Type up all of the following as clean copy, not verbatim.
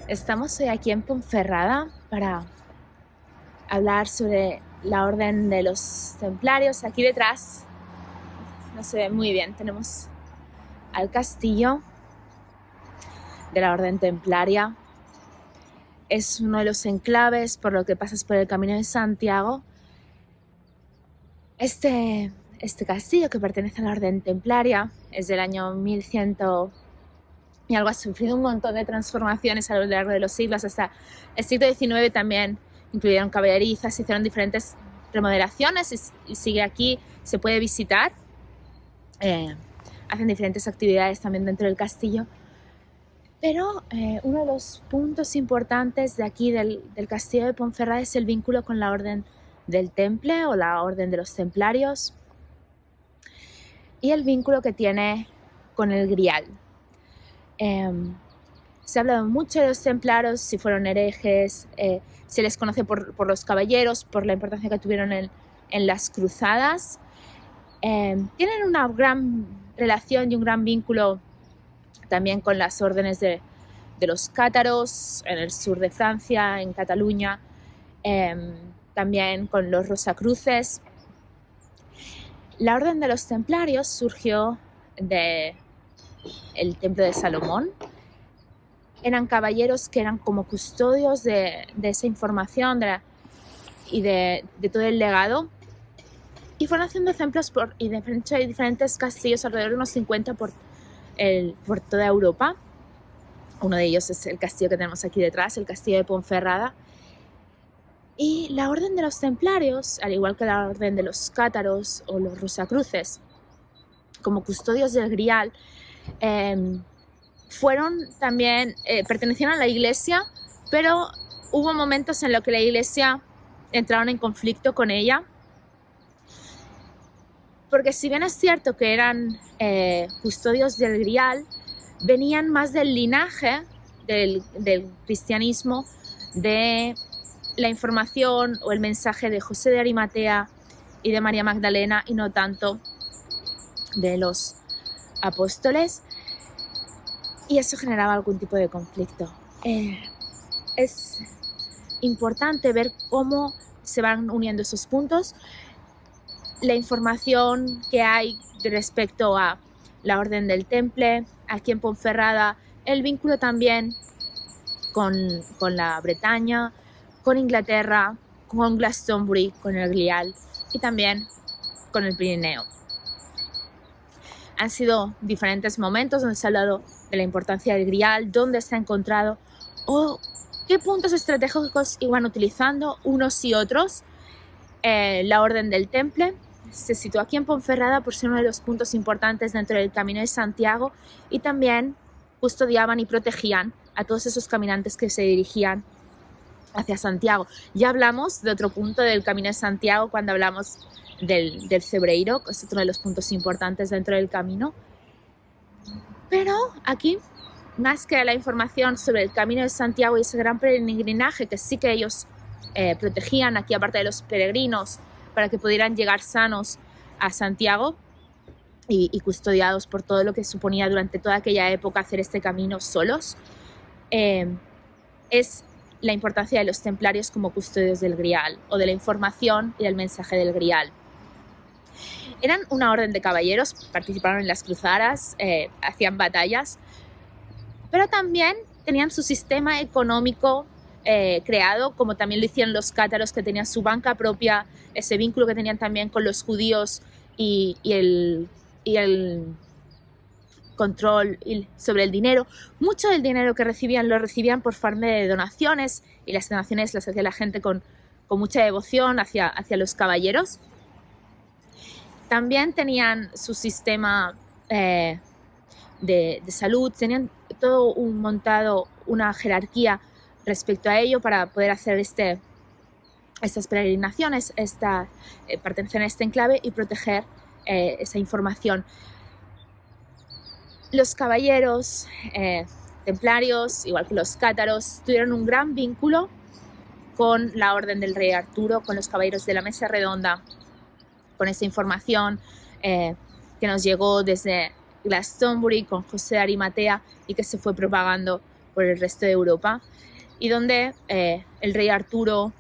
Estamos hoy aquí en Ponferrada para hablar sobre la Orden de los Templarios. Aquí detrás no se ve muy bien, tenemos al castillo de la Orden Templaria. Es uno de los enclaves por lo que pasas por el Camino de Santiago. Este castillo, que pertenece a la Orden Templaria, es del año 1100 y algo. Ha sufrido un montón de transformaciones a lo largo de los siglos. Hasta el siglo XIX también incluyeron caballerizas, se hicieron diferentes remodelaciones y sigue aquí, se puede visitar. Hacen diferentes actividades también dentro del castillo. Pero uno de los puntos importantes de aquí del castillo de Ponferrada es el vínculo con la Orden del Temple o la Orden de los Templarios y el vínculo que tiene con el Grial. Se ha hablado mucho de los templarios, si fueron herejes, se les conoce por los caballeros, por la importancia que tuvieron en las cruzadas. Tienen una gran relación y un gran vínculo también con las órdenes de los cátaros en el sur de Francia, en Cataluña, también con los rosacruces. La Orden de los Templarios surgió del Templo de Salomón. Eran caballeros que eran como custodios de esa información y de todo el legado, y fueron haciendo templos y diferentes castillos, alrededor de unos 50 por toda Europa. Uno de ellos es el castillo que tenemos aquí detrás, el castillo de Ponferrada. Y la Orden de los Templarios, al igual que la Orden de los cátaros o los rosacruces, como custodios del Grial, fueron también, pertenecieron a la Iglesia, pero hubo momentos en los que la Iglesia entraron en conflicto con ella, porque si bien es cierto que eran custodios del Grial, venían más del linaje del cristianismo, de la información o el mensaje de José de Arimatea y de María Magdalena, y no tanto de los apóstoles, y eso generaba algún tipo de conflicto. Es importante ver cómo se van uniendo esos puntos, la información que hay respecto a la Orden del Temple, aquí en Ponferrada, el vínculo también con la Bretaña, con Inglaterra, con Glastonbury, con el Grial y también con el Pirineo. Han sido diferentes momentos donde se ha hablado de la importancia del Grial, dónde se ha encontrado o qué puntos estratégicos iban utilizando unos y otros. La Orden del Temple se situó aquí en Ponferrada por ser uno de los puntos importantes dentro del Camino de Santiago, y también custodiaban y protegían a todos esos caminantes que se dirigían hacia Santiago. Ya hablamos de otro punto del Camino de Santiago cuando hablamos del Cebreiro, que es otro de los puntos importantes dentro del camino. Pero aquí, más que la información sobre el Camino de Santiago y ese gran peregrinaje que sí que ellos protegían aquí, aparte de los peregrinos, para que pudieran llegar sanos a Santiago y custodiados por todo lo que suponía durante toda aquella época hacer este camino solos, es la importancia de los templarios como custodios del Grial, o de la información y del mensaje del Grial. Eran una orden de caballeros, participaron en las cruzadas, hacían batallas, pero también tenían su sistema económico creado, como también lo hicieron los cátaros, que tenían su banca propia, ese vínculo que tenían también con los judíos y el control sobre el dinero. Mucho del dinero que recibían lo recibían por forma de donaciones, y las donaciones las hacía la gente con mucha devoción hacia los caballeros. También tenían su sistema de salud, tenían todo montado, una jerarquía respecto a ello para poder hacer estas peregrinaciones, pertenecer a este enclave y proteger esa información. Los caballeros templarios, igual que los cátaros, tuvieron un gran vínculo con la Orden del Rey Arturo, con los caballeros de la Mesa Redonda, con esa información que nos llegó desde Glastonbury con José de Arimatea y que se fue propagando por el resto de Europa y donde el rey Arturo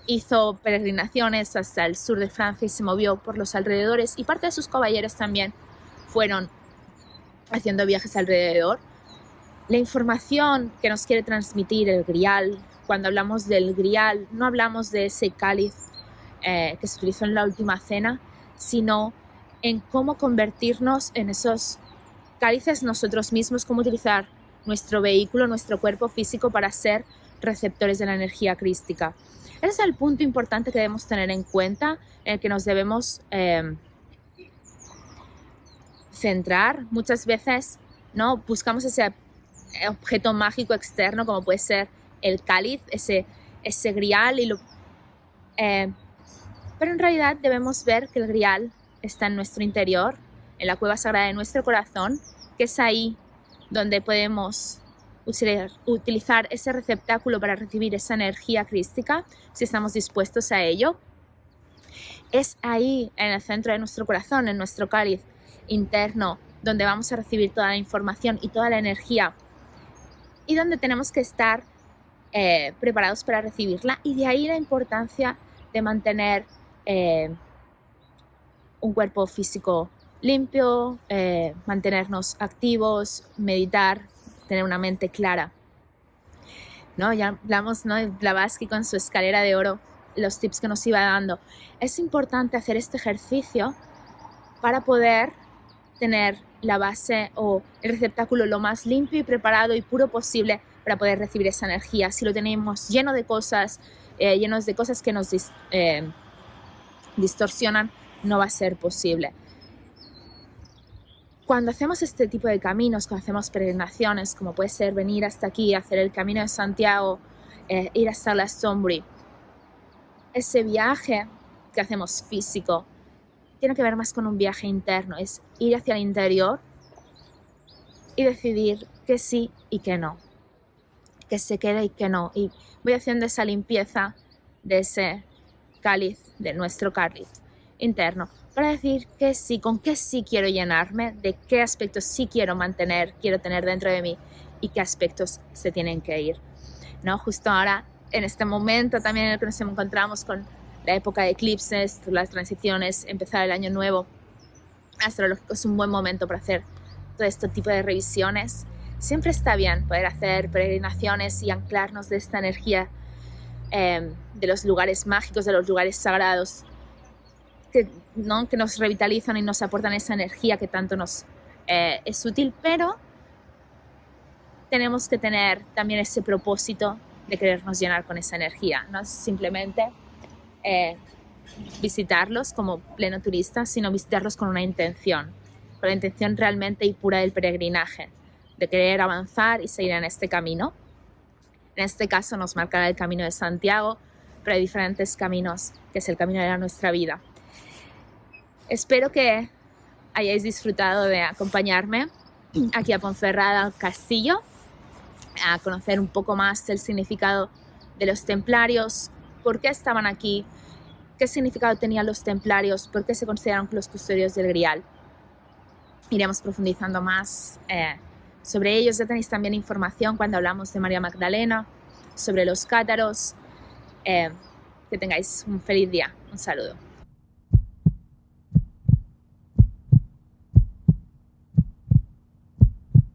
hizo peregrinaciones hasta el sur de Francia y se movió por los alrededores, y parte de sus caballeros también fueron haciendo viajes alrededor. La información que nos quiere transmitir el Grial, cuando hablamos del Grial, no hablamos de ese cáliz que se utilizó en la última cena, sino en cómo convertirnos en esos cálices nosotros mismos, cómo utilizar nuestro vehículo, nuestro cuerpo físico para ser receptores de la energía crística. Ese es el punto importante que debemos tener en cuenta, en el que nos debemos centrar. Muchas veces, ¿no?, buscamos ese objeto mágico externo, como puede ser el cáliz, ese grial, pero en realidad debemos ver que el grial está en nuestro interior, en la cueva sagrada de nuestro corazón, que es ahí donde podemos utilizar ese receptáculo para recibir esa energía crística, si estamos dispuestos a ello. Es ahí, en el centro de nuestro corazón, en nuestro cáliz interno, donde vamos a recibir toda la información y toda la energía, y donde tenemos que estar preparados para recibirla, y de ahí la importancia de mantener un cuerpo físico limpio, mantenernos activos, meditar, tener una mente clara, ¿no? Ya hablamos, ¿no?, de Blavatsky con su escalera de oro, los tips que nos iba dando. Es importante hacer este ejercicio para poder tener la base o el receptáculo lo más limpio y preparado y puro posible para poder recibir esa energía. Si lo tenemos lleno de cosas, llenos de cosas que nos distorsionan, no va a ser posible. Cuando hacemos este tipo de caminos, cuando hacemos peregrinaciones, como puede ser venir hasta aquí, hacer el Camino de Santiago, ir hasta la Sombri, ese viaje que hacemos físico tiene que ver más con un viaje interno, es ir hacia el interior y decidir que sí y que no, que se quede y que no. Y voy haciendo esa limpieza de ese cáliz, de nuestro cáliz interno, para decir que sí, con qué sí quiero llenarme, de qué aspectos sí quiero mantener, quiero tener dentro de mí, y qué aspectos se tienen que ir, ¿no? Justo ahora, en este momento también en el que nos encontramos con la época de eclipses, las transiciones, empezar el año nuevo astrológico, es un buen momento para hacer todo este tipo de revisiones. Siempre está bien poder hacer peregrinaciones y anclarnos de esta energía de los lugares mágicos, de los lugares sagrados, que nos revitalizan y nos aportan esa energía que tanto nos es útil, pero tenemos que tener también ese propósito de querernos llenar con esa energía, no es simplemente visitarlos como pleno turista, sino visitarlos con una intención, con la intención realmente y pura del peregrinaje, de querer avanzar y seguir en este camino. En este caso nos marcará el Camino de Santiago, pero hay diferentes caminos, que es el camino de nuestra vida. Espero que hayáis disfrutado de acompañarme aquí a Ponferrada, al castillo, a conocer un poco más el significado de los templarios, por qué estaban aquí, qué significado tenían los templarios, por qué se consideraron los custodios del Grial. Iremos profundizando más sobre ellos. Ya tenéis también información cuando hablamos de María Magdalena, sobre los cátaros. Que tengáis un feliz día. Un saludo.